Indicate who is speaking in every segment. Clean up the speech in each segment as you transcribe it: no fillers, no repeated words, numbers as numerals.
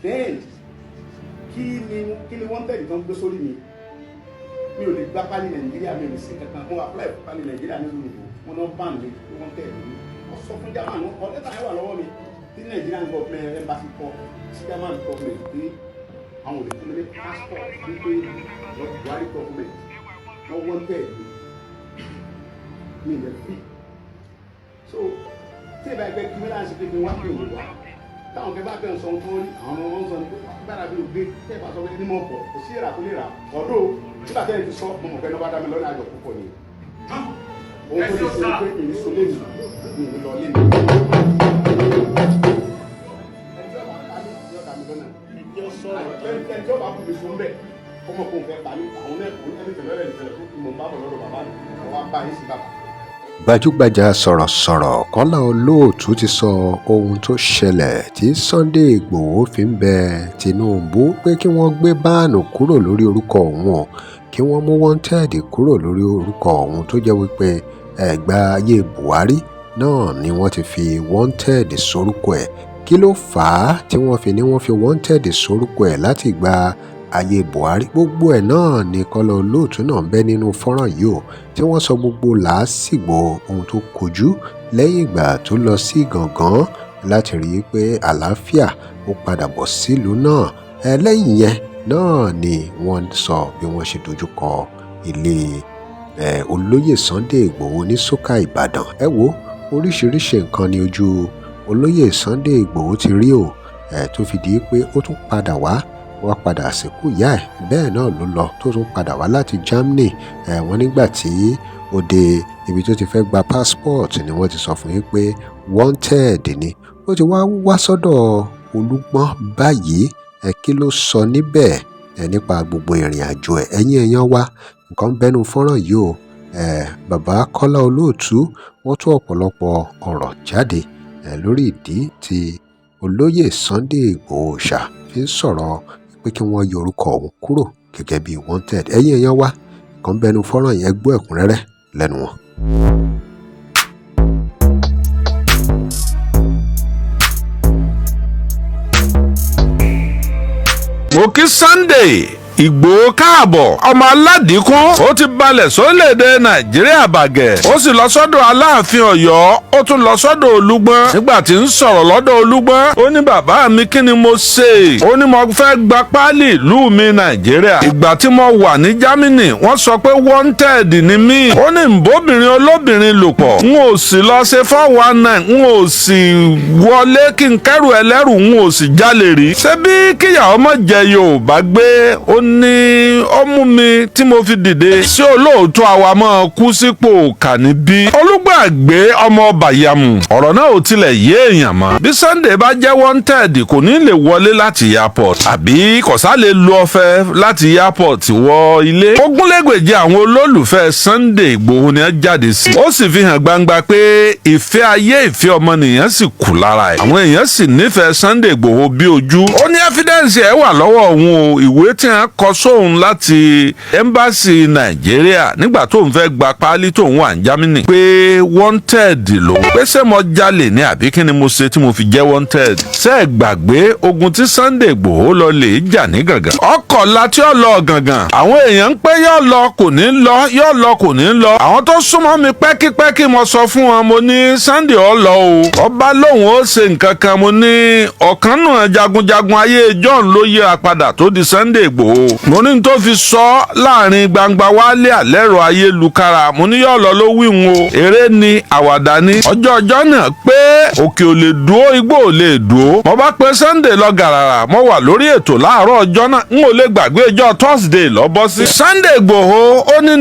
Speaker 1: then kí ni wọ́n tẹ̀lé tán gbé sórí mi ò lè gbá pálí Nàìjíríà mi ò lè sí kankan mo apply fún pálí Nàìjíríà nínú ìbò wọn náà ban mi pé wọ́n tẹ̀lé mi wọ́n sọ fún German wọn kọ́ lẹ́tà yẹn wà lọ́wọ́ mi tí Nigerian government embassy kọ́ sí German government pé àwọn olè fún mi ní passport wípé Buhari government wọ́n tẹ̀lé mi ìlẹ̀ fi so tí ìbá ẹgbẹ́ kí mẹ́ta ń ṣe pé kí wọ́n pè wọ́n wá táwọn kẹfà bẹ́ẹ̀ sọ tó rí àwọn ọmọ wọn sọ ní pé gbára bí o gbé tẹ́ẹ̀bà sọ pé ní mọ̀ pọ̀ kò sí ìrà kó lè rà ọ̀dọ́ nígbà tẹ́ẹ̀ ti sọ mo mọ̀ pé lọ́ba dá mi lọ́nà àjọ púpọ̀ ni ohun tó lè ṣe pé èyí sọ lé mi ní lọ lé mi. ẹjọ́ bá kú mi fún bẹ́ẹ̀ ọmọ kò fẹ́ pa mí àwọn ẹ̀kọ́ ẹni tẹ̀lẹ́rẹ̀ ìfẹ́ tó kí mo bá bọ̀ lọ́dọ̀ bàbá mi àwọn apá yìí sí bàbá.
Speaker 2: Gbajúgbajà sọ̀rọ̀sọ̀rọ̀ Kọ́lá Olóòtú ti sọ ohun tó ṣẹlẹ̀ tí Sunday Igboho fi ń bẹ Tinubu pé kí wọ́n gbé báànù kúrò lórí orúkọ òun kí wọ́n mú wanted kúrò lórí orúkọ òun tó jẹ́ wípé ẹ̀gbà ayé Buhari náà ni wọ́n ti fi wanted sórúkọ ẹ̀ kí ló fà á tí wọ́n fi ní wọ́n fi wanted sórúkọ ẹ̀ láti gba ayé Buhari gbogbo ẹ̀ náà ni Kọ́lá Olóòtú náà ń bẹ nínú fọ́nrán yìí o tí wọ́n sọ gbogbo làásìgbò ohun tó kojú lẹ́yìn ìgbà tó lọ sí Gàngán láti rí i pé àlàáfíà ó padà bọ̀ sílùú náà lẹ́yìn yẹn náà ni wọ́n sọ bí wọ́n ṣe dojúkọ ilé olóyè Sunday Igboho ní Sókà Ìbàdàn wo oríṣiríṣi nǹkan ni ojú olóyè Sunday Igboho ti rí o tó fi di pé ó tún padà wá padà àsìkò ìyá ẹ̀ bẹ́ẹ̀ náà ló lọ tó tún padà wá láti Germany wọ́n nígbà tí ó dé ibi tó ti fẹ́ gba passport ni wọ́n ti sọ fún yín pé wanted ni ó ti wá sọ́dọ̀ Olúgbọ́n báyìí kí ló sọ níbẹ̀ nípa gbogbo ìrìn àjò ẹ̀ ẹ̀yin èèyàn wa nǹkan bẹ́nu fọ́nrán yìí o bàbá Kọ́lá Olóòtú wọ́n tún ọ̀pọ̀lọpọ̀ ọ̀rọ̀ jáde lórí ìdí tí olóyè Sunday Igboho ṣá fi ń sọ̀rọ̀ pé kí wọ́n yọ orúkọ òun kúrò gẹ́gẹ́ bí wanted ẹ̀yin èèyàn wa nǹkan bẹ́nu fọ́nrán yẹn gbọ́ ẹ̀kúnrẹ́rẹ́ lẹ́nu wọn.
Speaker 3: mo kí Sunday Igboho káàbọ̀ ọmọ aládìkún ó ti balẹ̀ sórílẹ̀-èdè Nàìjíríà bàgẹ́ ó sì lọ sọ́dọ̀ Aláàfin Ọ̀yọ́ ó tún lọ sọ́dọ̀ Olúgbọ́n nígbà tí ń sọ̀rọ̀ lọ́dọ̀ Olúgbọ́n ó ní bàbá mi kí ni mo ṣe ó ní mo fẹ́ gba páálí ìlú mi Nàìjíríà ìgbà tí mo wà ní Germany wọ́n sọ pé wanted ni mí ó ní nbóbìnrin olóbìnrin lò pọ̀ n ò sì lọ ṣe 419 n ò sì wọlé kí n kẹ́rù ẹlẹ́rù n ò sì jalè rí ṣé bí kíyàwó mọ̀ jẹ Yorùbá gbé ó ní ọmú mi tí mo fi dìde sí olóòótọ́ àwa máa kú sípò kàní bí Olúgbàgbé ọmọ Bàyàmù ọ̀rọ̀ náà ò tilẹ̀ yé èèyàn mọ́ bí Sunday bá jẹ́ wanted kò ní lè wọlé láti airport àbí kọ̀sá lè lo ọ̀fẹ́ láti airport wọ ilé ogúnlẹ́gbèje àwọn olólùfẹ́ Sunday Igboho ni ẹ jáde sí ó sì fi hàn gbangba pé ìfẹ́ ayé ìfẹ́ ọmọnìyàn sì kù lára ẹ̀ àwọn èèyàn sì nífẹ̀ẹ́ Sunday Igboho bí ojú ó ní evidence ẹ̀ wà lọ́wọ́ òun o ìwé tí wọ́n kọ sóhun láti embassy Nàìjíríà nígbà tóun fẹ́ gba páálí tóun wà ní Germany pé wanted lòun pé ṣé mo jalè ní àbí kí ni mo ṣe tí mo fi jẹ́ wanted ṣé ẹ gbàgbé ogun tí Sunday Igboho lọ lè jà ní Gàngán ọkọ̀ láti ọ̀lọ́ Gàngán àwọn èèyàn ń pé yóò lọ kò ní lọ yóò lọ kò ní lọ àwọn tó súnmọ́ mi pẹ́kípẹ́kí mo sọ fún wọn mo ní Sunday ó lọ o ọba lóun ó ṣe nǹkan kan mo ní ọ̀kan náà jagunjagun ayé John ló yẹ apadà tó di Sunday Igboho mo ní tó fi sọ láàrin gbangba wálé àlẹ́rọ ayélujára mo ní yóò lọ ló wíwùn o eré ni àwàdà ni ọjọ́ náà pé òkè ò lè dúó igbó ò lè dúó mo bá pe Sunday lọ gàràrà mo wà lórí ètò láàárọ̀ ọjọ́ náà n ò lè gbàgbé ọjọ́ Thursday lọ bọ́ sí. Sunday Igboho ó ní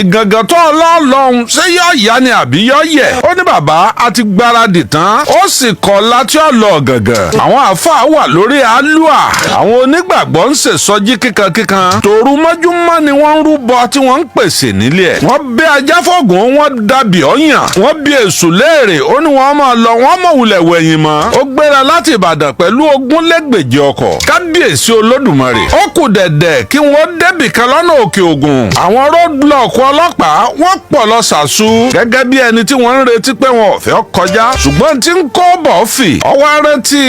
Speaker 3: ìgàngàn tó ọlọ́ọ̀lọ́hún ṣé yóò yá ni àbí yóò yẹ ó ní bàbá a ti gbáradì tán ó sì kọ́ láti ọ̀lọ́ Gàngán àwọn àáfàá wà lórí àlùà àwọn onígbàgbọ́ ń ṣèsọjí kíkankíkan tòru mọ́júmọ́ ni wọ́n ń rúbọ tí wọ́n ń pèsè nílé ẹ̀. wọ́n bẹ ajá fọ́gùn wọn dàbí ọ̀yàn wọ́n bí èṣù léèrè ó ní wọ́n máa lọ wọ́n mọ̀ wulẹ̀ wẹ̀yìn mọ́. ó gbéra láti Ìbàdàn pẹ̀lú 2,400 ọkọ̀. kábíyèsí Olódùmarè ó kù dẹ̀dẹ̀ kí wọ́n débì kan lọ́nà Òkè Ògùn. àwọn roadblock ọlọ́pàá wọ́n pọ̀ lọ sàṣù gẹ́gẹ́ bí ẹni tí wọ́n ń retí pé wọn ò fẹ́ kọjá ṣùgbọ́n tí ń kó bọ̀ fì ọwọ́ rántí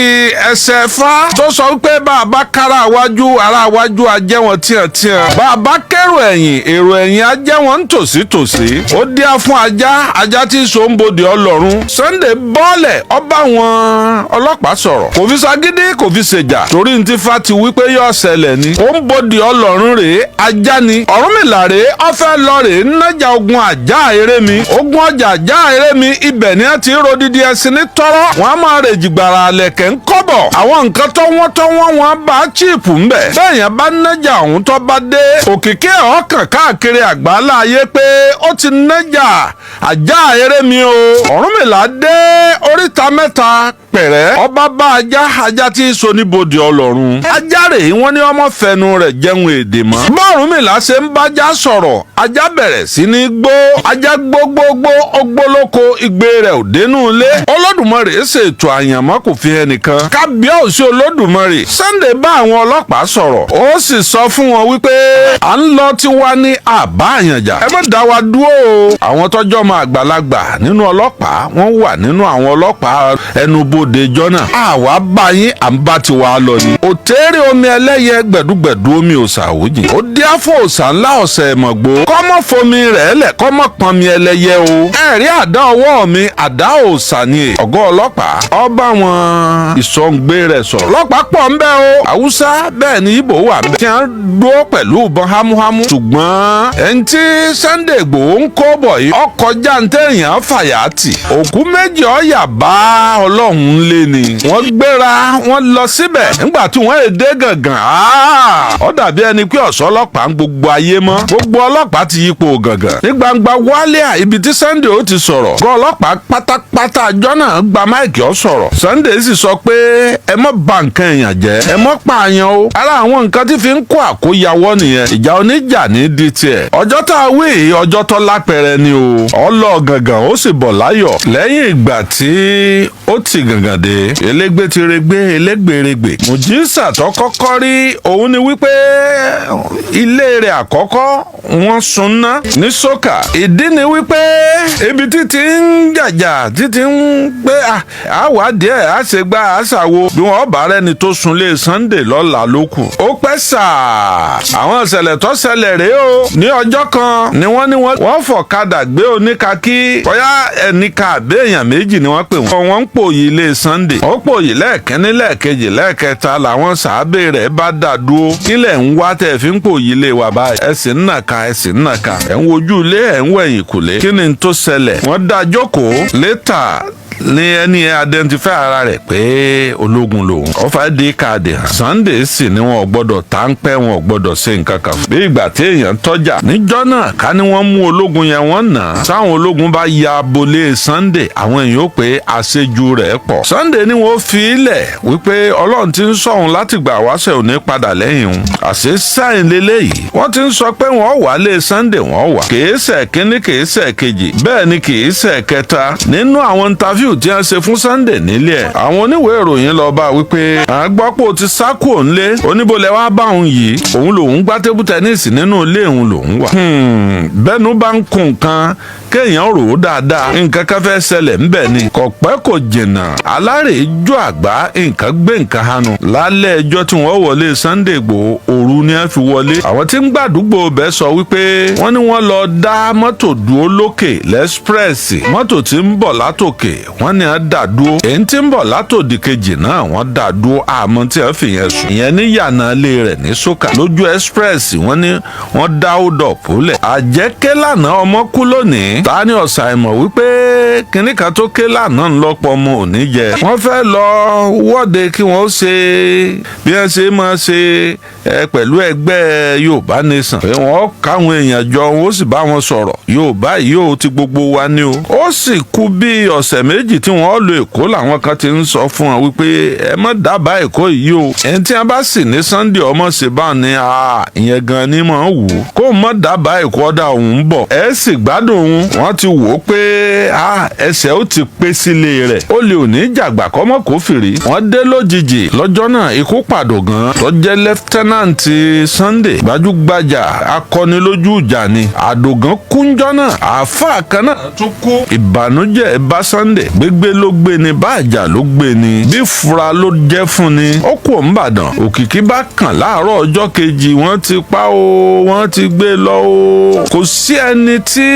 Speaker 3: ẹsẹ̀ fá tó sọ wípé bàbá kára ara wájú ajẹ́ wọn tíyàntíyàn bàbá kérò ẹ̀yìn èrò ẹ̀yìn ajẹ́ wọn ń tòsítòsí ó díá fún ajá tí so ń bodè Ọlọ́run. Sunday bọ́ọ̀lẹ̀ ọba wọn ọlọ́pàá sọ̀rọ̀ kò fi sagídí kò fi ṣèjà torí ní ti fa ti wípé yóò ṣẹlẹ̀ ni ó ń bodè Ọlọ́run rèé ajá ni Ọ̀rúnmìlà rèé ọ̀fẹ́ lọ rèé nájà ogun àjà erémi ogun ọjà àjà erémi ibẹ̀ ni a ti rodidi ẹṣin ní tọ́rọ́ wọn a máa rè jìgbàrà àlẹ̀kẹ̀ ń kọ́bọ̀ àwọn nǹkan tó wọ́n wọn bá chíìpù ńbẹ̀ bẹ́ẹ̀ yẹn bá nájà ọ̀hún tó bá dé òkìkí ọ̀ọ́kàn káàkiri àgbáńlá ayé pé ó ti nájà àjà erémi o Ọ̀rúnmìlà dé oríta mẹ́ta pẹ̀rẹ́ ọba bá ajá tí so níbodè Ọlọ́run ajá rèé wọ́n ní ọmọ fẹnu rẹ̀ jẹun èdè mọ́ bọ́ọ̀rúnmìlà ṣe ń bájá sọ̀rọ̀ ajá bẹ̀rẹ̀ sí ní gbó ajá gbógbógbó ogbólóko igbe rẹ̀ ò dénú ilé Olódùmarè ṣètò àyànmọ́ kò fi ẹnìkan kábíyèsí Olódùmarè Sunday bá àwọn ọlọ́pàá sọ̀rọ̀ ó sì sọ fún wọn wípé à ń lọ tí wá ní àbá àyànjà ẹ má dá wa dúró o àwọn tọ́jọ́ ọmọ àgbàlagbà nínú ọlọ́pàá wọ́n wà nínú àwọn ọlọ́pàá ẹnubodè jọ́nà àwa bá yín à ń bá tiwa lọ ni. òtẹ́rẹ̀ omi ẹlẹ́yẹ gbẹ̀dúgbẹ̀dú omi òsà òjì ó dí àfọ̀ òsà ńlá ọ̀sẹ̀ ẹ̀mọ̀gbó kọ́mọ́ fomi rẹ̀ lẹ̀ kọ́mọ́ pọnmi ẹlẹ́yẹ o. ẹ̀rí àdá ọwọ́ mi àdá òsà ni ọ̀gá ọlọ́pàá ọba wọn ìsọ̀ǹgbé rẹ̀ sọ̀rọ̀. ọlọ́pàá pọ̀ ń bẹ o Haúsá bẹ́ẹ̀ ni Ìgbò wà ń bẹ tí wọ́n dúró pẹ̀lú ìbọn hámúhámú. ṣùgbọ́n ẹni tí Sunday Igboho ń kó bọ̀ yìí ọkọ̀ jáǹtẹ̀yàn fàyàtì òkú méjì ọ̀yà bá Ọlọ́run lé ni. wọ́n gbéra wọ́n lọ síbẹ̀ nígbà tí wọ́n èdè gàngàn ó dàbí ẹni pé ọ̀sọ́ ọlọ́pàá ń gbogbo ayé mọ́ gbogbo ọlọ́pàá ti yípo gàngàn. ní gbangba wálé ibi tí Sunday ó ti sọ̀rọ̀ gọ́ ọlọ́pàá pátápátá àjọ náà gba máìkì ó sọ̀rọ̀. Sunday sì sọ pé ẹ mọ́ bà nǹkan èèyàn jẹ́ ẹ mọ́ pààyàn o. ara àwọn nǹkan tí fi ń kó àkóyawọ́ nìyẹn ìjà oníjà ní di tiẹ̀. ọjọ́ tá a wí ọjọ́ tó lápẹ̀rẹ̀ ni o. ọlọ́ gàngàn ó sì bọ̀ láyọ̀ lẹ́yìn ìgbà tí ó ti gàngàn dé elégbé ti regbé elégbèrègbè. mùjísà tó kọ́kọ́ rí òun ni wípé ilé rẹ̀ àkọ́kọ́ wọ́n sunná ní sókà. ìdí ni wípé ibi títí ń jàjà títí ń gbé àwádìí ẹ̀ àṣegbá àṣàwo bí wọ́n bá rẹ́ni tó sunlé Sunday lọ́la ló kù. ó pẹ́ sàá àwọn ìṣẹ̀lẹ̀ tó ṣẹlẹ̀ rèé o. ní ọjọ́ kan ni wọ́n fọ̀kadà gbé oníkakí bóyá ẹnìkan àbẹ́yàn méjì ni wọ́n pè wọ́n. wọ́n ń pòyì ilé Sunday. ó pòyì lẹ́ẹ̀kínní lẹ́ẹ̀kejì lẹ́ẹ̀kẹta làwọn sàábé rẹ̀ bá dà dúró. kílẹ̀ ń wá tẹ̀ fi ń pòyì ilé wa báyìí. ẹ̀sìn nàka ẹ̀ ń wojú ilé ẹ̀ ń wẹ̀yìn kùlé. kí ni tó ṣẹlẹ̀? wọ́n dá jókòó létà ní ẹni identify ara rẹ̀ pé ológun lòun. ọfà dé káàdì hàn. Sunday sì ni wọn ò gbọ́dọ̀ tá ń pẹ́ wọn ò gbọ́dọ̀ ṣe nǹkan kan. bí ìgbà tí èèyàn tọ́jà níjọ́ náà ká ní wọ́n mú ológun yẹn wọ́n nà. sáwọn ológun bá ya abolé Sunday àwọn èèyàn ó pé àṣejù rẹ̀ pọ̀. Sunday ni wọ́n fi ilẹ̀ wípé Ọlọ́run ti ń sọ̀hún láti gbà wáṣẹ̀ òní padà lẹ́yìn òun. àṣẹ sáìn lélẹ́yìí wọ́n ti ń sọ pé wọ́n wà lé Sunday wọ́n wà. kìí ṣe kínní kìí ṣe kejì bẹ́ẹ̀ ni kìí ṣe kẹta. nínú àwọn interview tí wọ́n ṣe fún Sunday nílé ẹ̀ àwọn oníwèé ìròyìn lọ bá wípé àgbọ́pọ̀ ti sá kúrò nílé oníbolẹ̀ wá bá òun yìí òun lòun gbá tébù tẹ́nísì nínú ilé òun lòun wà. bẹ́ẹ̀nu bá ń kun nǹkan kéèyàn rò ó dáadáa nǹkan kan fẹ́ ṣẹlẹ̀ ńbẹ̀ ni kò pẹ́ kò jìnnà alárèéjọ́ àgbá nǹkan gbé nǹkan hanu lálẹ́ ẹjọ́ tí wọ́n wọlé Sunday Igboho òru ni wọ́n fi wọlé. àwọn tí ń gbàdúgbò bẹ́ẹ̀ sọ wípé wọ́n ní wọ́n lọ dá mọ́tò dúró lókè lẹ́sprẹ́ẹ̀sì mọ́tò tí ń bọ̀ látòkè wọ́n ní wọ́n dà dúró èyí tí ń bọ̀ látòdì kejì náà wọ́n dà dúró àmọ́ tí wọ́n fi yẹn sùn. ìyẹn ní yànà ilé rẹ̀ ní sókà lójú express wọ́n ní wọ́n dá ó dọ̀ pólẹ̀. àjẹkẹ́ lànà ọmọ kú lónìí ta ni ọ̀sà ìmọ̀ wípé kinní kan tó ké lánàá ńlọpọ̀ ọmọ òní jẹ. wọ́n fẹ́ lọ wọ́de kí wọ́n ṣe bí wọ́n ṣe máa ṣe pẹ̀lú ẹgbẹ́ Yorùbá Nation. pé wọ́n káwọn èèyàn jọ wọ́n sì bá wọn sọ̀rọ̀. Yorùbá yìí ó ti gbogbo wa ní o. ó sì kú bí ọ̀sẹ̀ méjì tí wọ́n lo Èkó làwọn kan ti ń sọ fún wọn wípé ẹ má dábàá Èkó yìí o. ẹni tí wọ́n bá sì ní Sunday ọmọ ṣe bá ní ìyẹn gan ni mọ̀ ń wù ú. kó má dábàá Èkó ọ̀dà òun bọ̀. ẹ sì gbádùn òun. wọ́n ti wò ó pé ẹsẹ̀ ó ti pé sílé rẹ̀. ó lè ò ní jàgbà kọ́mọ́ kó fìrí. wọ́n dé lójijì lọ́jọ́ náà ikú pàdògán tó jẹ́ lẹ́fítẹ́nàntì Sunday gbajúgbajà akọni lójú ìjà ni. àdògán kúnjọ́ náà àáfàá kan náà tún kú. ìbànújẹ́ bá Sunday gbégbé ló gbé ni báàjà ló gbé ni bí fura ló jẹ́ fún ni. ó kù Ìbàdàn òkìkí bá kàn láàárọ̀ ọjọ́ kejì wọ́n ti pa o wọ́n ti gbé lọ o. kò sí ẹni tí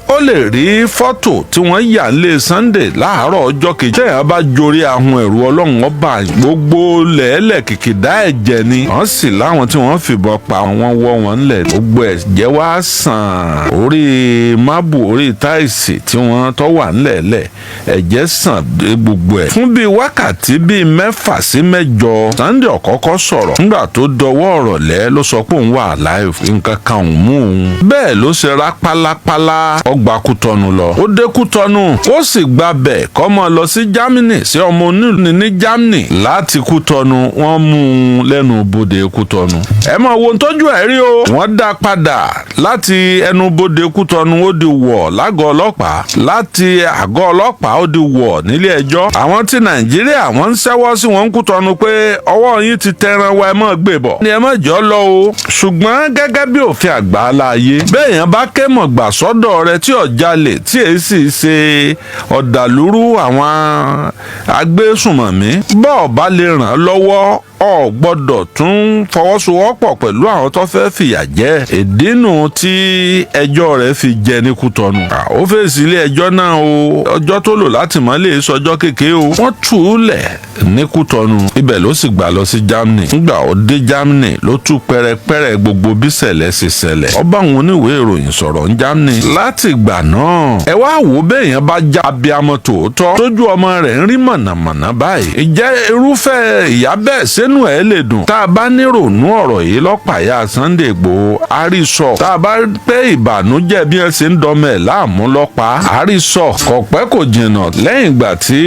Speaker 3: ó lè rí fọ́tò tí wọ́n yà lé Sunday láàárọ̀ ọjọ́ kejì. tẹ́yà bá jorí ahun ẹ̀rù Ọlọ́run ọba gbogbo lẹ́ẹ̀lẹ̀ kìkìdá ẹ̀jẹ̀ ni. wọ́n sì láwọn tí wọ́n fìbọn pa wọ́n wọ́ wọn lẹ̀. gbogbo ẹ̀jẹ̀ wá sàn orí mábù orí táìsì tí wọ́n tọ́ wà ńlẹ̀ẹ́lẹ̀ ẹ̀jẹ̀ sàn gbogbo ẹ̀. fún bíi wákàtí bíi 6 sí 7 Sunday ọ̀kọ́kọ́ sọ̀rọ̀. nígbà tó dọwọ́ ọ̀rọ̀ lẹ́ ló sọ pé òun wà láìf nǹkan kan òun mú òun. bẹ́ẹ̀ ló ṣe rá pálápálá ọgbà Kútọ́nù lọ. ó dé Kútọ́nù ó sì gba bẹ̀ kọ́ mọ́ lọ sí Germany sí ọmọ onílù ní Germany. láti Kútọ́nù wọ́n mú un lẹ́nu bodè Kútọ́nù. ẹ mọ̀ wo tójú ẹ̀ rí o. wọ́n dá padà láti ẹnu bodè Kútọ́nù ó di wọ̀ lágọ̀ọ́ ọlọ́pàá. láti àgọ́ ọlọ́pàá ó di wọ̀ nílé ẹjọ́. àwọn tí Nàìjíríà wọ́n ń ṣẹ́wọ́ sí wọn Kútọ́nù pé ọwọ́ yín ti tẹran wa ẹ mọ̀ gbé bọ̀. ni ẹ mọ̀ jọ́ lọ o. ṣùgbọ́n gẹ́gẹ́ bí òfin àgbà láàyè béèyàn bá ké mọ̀ gbà sọ́dọ̀ rẹ tí ò jalè tí èyí sì ṣe ọ̀dàlúrú àwọn agbésùnmọ̀mí bọ́ọ̀ bá lè ràn án lọ́wọ́ ọ gbọ́dọ̀ tún fọwọ́sowọ́pọ̀ pẹ̀lú àwọn tó fẹ́ fìyà jẹ. ìdínú tí ẹjọ́ rẹ̀ fi jẹ ní Kútọ́nù. ó fèsì ilé ẹjọ́ náà o. ọjọ́ tó lò láti mọ́lé sọjọ́ kékeré o. wọ́n tù ú lẹ̀ ní Kútọ́nù. ibẹ̀ ló sì gbà lọ sí Germany. nígbà ó dé Germany ló tú pẹ́rẹpẹ́rẹ gbogbo bí ṣẹlẹ̀ ṣe ṣẹlẹ̀. ó bá àwọn oníwèé ìròyìn sọ̀rọ̀ ní Germany. láti ìgbà náà ẹ wá wò béèyàn bá já abiyamọ tòótọ́ tójú ọmọ rẹ̀ ń rí mọ̀nàmọ̀nà báyìí. ìjẹ́ irúfẹ́ ìyá bẹ́ẹ̀ sẹ́nu ẹ̀ lè dùn. tá a bá nírònú ọ̀rọ̀ yìí lọ́pàá Sunday Igboho àrísọ. tá a bá pé ìbànújẹ́ bí ẹ ṣe ń dọmọ ẹ̀ láàmú lọ́pàá àrísọ. kò pẹ́ kò jìnnà lẹ́yìn ìgbà tí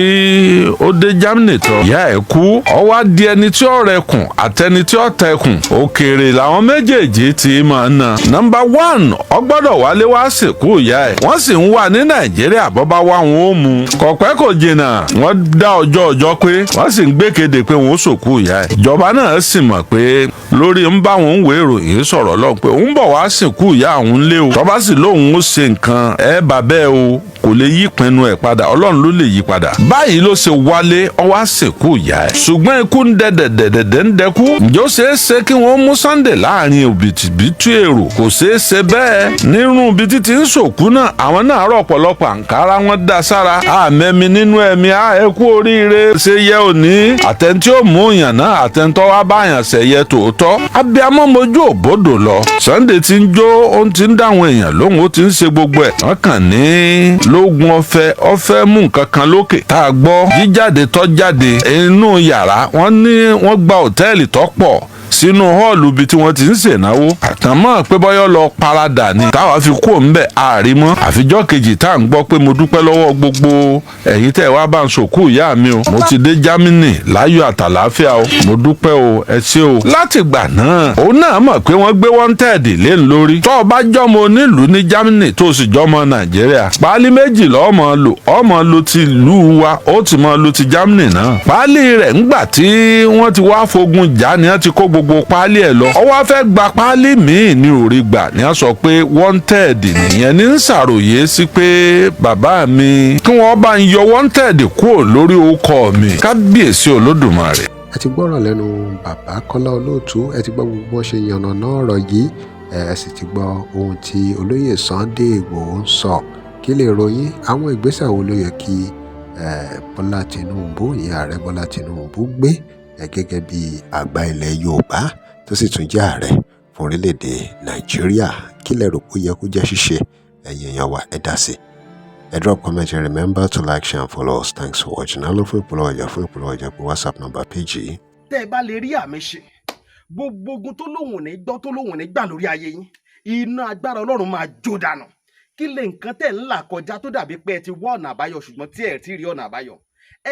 Speaker 3: ó dé Germany tán ìyá ẹ̀ kú. ó wá di ẹni tí ó rẹkùn àtẹni tí ó tẹkùn. òkèèrè làwọn méjèèjì ti máa ná. Number 1 ó gbọ́dọ̀ wálé wá sìnkú ìyá ẹ̀. wọ́n sì ń wà ní Nàìjíríà bọ́bá wá wọn ó mú. kò pẹ́ kò jìnnà wọ́n dá ọjọ́ pé wọ́n sì ń gbé kéde pé wọ́n ó sòkú ìyá ẹ̀. ìjọba náà sì mọ̀ pé lórí ń bá wọn ń wé ìròyìn sọ̀rọ̀ lọ́hùn pé òun bọ̀ wá sìnkú ìyá òun lé o. tọ́ba sì lóun ó ṣe nǹkan ẹ bàbẹ́ o kò lè yí ìpinnu ẹ̀ padà Ọlọ́run ló lè yí padà. báyìí ló ṣe wálé ó wá sìnkú ìyá ẹ̀. ṣùgbọ́n ikú ń dẹ̀dẹ̀dẹ̀dẹ̀ ń dẹkú. ǹjẹ́ ó ṣeé ṣe kí wọ́n mú Sunday láàrin òbítíbitì èrò? kò ṣeé ṣe bẹ́ẹ̀. nírú ibi títí ń sòkú náà àwọn náà rọ̀ ọ̀pọ̀lọpọ̀ àǹkárá wọn dá sára. àmẹ́mi nínú ẹ̀mí ẹ kú oríire ṣe yẹ òní. àtẹ̀ntí ò mú yàn náà àtẹ̀ntọ́ wá báyàn ṣẹ̀yẹ tòótọ́. abiyamọ mojú òbodò lọ. Sunday ti ń jó ó ti ń dáwọn èèyàn lóhùn ó ti ń ṣe gbogbo ẹ̀. wọ́n kàn ní lógun ọfẹ mú nǹkan kan lókè tá a gbọ́ jíjáde tó jáde inú yàrá wọ́n gba òtẹ́ẹ̀lì tó pọ̀ sínú họ́ọ̀lù ibi tí wọ́n ti ń ṣènáwó. àtàmọ́ pé bọ́yọ́ lọ paradà ni táwa fi kú òun bẹ̀ àrímọ́. àfijọ́ kejì tá à ń gbọ́ pé mo dúpẹ́ lọ́wọ́ gbogbo ẹ̀yin tẹ́ wá bá ń sòkú ìyá mi o. mo ti dé Germany láyọ̀ àtàlàáfíà o. mo dúpẹ́ o ẹ ṣé o. láti ìgbà náà òun náà mọ̀ pé wọ́n gbé wanted lé ń lórí. tó o bá jọmọ onílùú ní Germany tó o sì jọmọ Nàìjíríà páálí méjì lọ́ọ́ ọmọ lo ti ìlú wa ó ti mọ lo ti Germany náà. páálí rẹ̀ ńgbà tí wọ́n ti wá fogun jà ni wọ́n ti kó gbogbo páálí ẹ̀ lọ. ó wá fẹ́ gba páálí míì ní orí gbà ni a sọ pé wanted nìyẹn ní ń ṣàròyé sí pé bàbá mi kí wọ́n bá ń yọ wanted kúrò lórí orúkọ mi. kábíyèsí Olódùmarè.
Speaker 2: ẹ ti gbọ́ràn lẹ́nu bàbá Kọ́lá Olóòtú ẹ ti gbọ́ gbogbo ṣe yànnàná ọ̀rọ̀ yìí ẹ sì ti gbọ́ ohun tí olóyè Sunday Igboho ń sọ. kí lè ròyìn àwọn ìgbésẹ̀ wo ló yẹ kí Bọ́lá Tinubu ìyẹn ààrẹ Bọ́lá Tinubu gbé gẹ́gẹ́ bí àgbà ilẹ̀ Yorùbá tó sì tún jẹ́ ààrẹ fún orílẹ̀-èdè Nàìjíríà. kí lẹ rò pé ó yẹ kó jẹ́ ṣíṣe ẹ̀yin èèyàn wa ẹ dá sí drop comment and remember to like, share and follow us. Thanks for watching. I love you, WhatsApp number PG.
Speaker 1: tẹ́ ẹ bá lè rí àmì ṣe gbogbo ogun tó lóhùn ní gbọ́ tó lóhùn ní gbà lórí ayé yín iná agbára ọlọ́run máa jó dànù. Kí lè nǹkan tẹ̀ ń là kọjá tó dàbí pé ẹ ti wá ọ̀nà àbáyọ ṣùgbọ́n tí ẹ ti rí ọ̀nà àbáyọ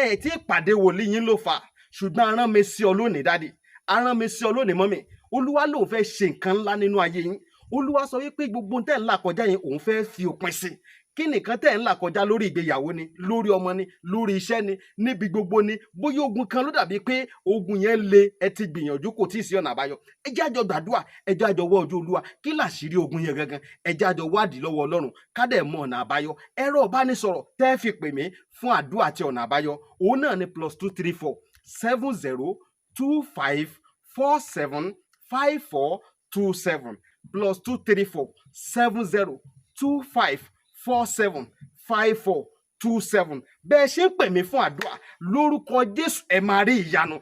Speaker 1: ẹ ti pàdé wòlíì yín ló fà ṣùgbọ́n arán mi sí ọ lónìí dádì arán mi sí ọ lónìí mọ́mì olúwa lòun fẹ́ ṣe nǹkan ńlá nínú ayé yín olúwa sọ wípé gbogbo tẹ̀ ń là kọjá yẹn òun fẹ́ fi òpin sí kí nìkan tẹ̀ ń là kọjá lórí ìgbéyàwó ni lórí ọmọ ni lórí iṣẹ́ ni níbi gbogbo ni bóyá ogun kan ló dàbí pé ogun yẹn le ẹ ti gbìyànjú kò tí ì sí ọ̀nà àbáyọ ẹ jẹ́ àjọ gbàdúrà ẹ jẹ́ àjọ wá ojú olúwa kí làṣírí ogun yẹn gangan ẹ jẹ́ àjọ wádìí lọ́wọ́ ọlọ́run ká dẹ̀ mọ ọ̀nà àbáyọ ẹ̀rọ ìbánisọ̀rọ̀ tẹ́ fi pè mí fún àdúrà àti ọ̀nà àbáyọ òun náà ni +234 70 25 47 5427 +234 70 25 47 5427 bẹ́ẹ̀ ṣe ń pè mí fún àdúrà lórúkọ Jésù ẹ máa rí ìyanu.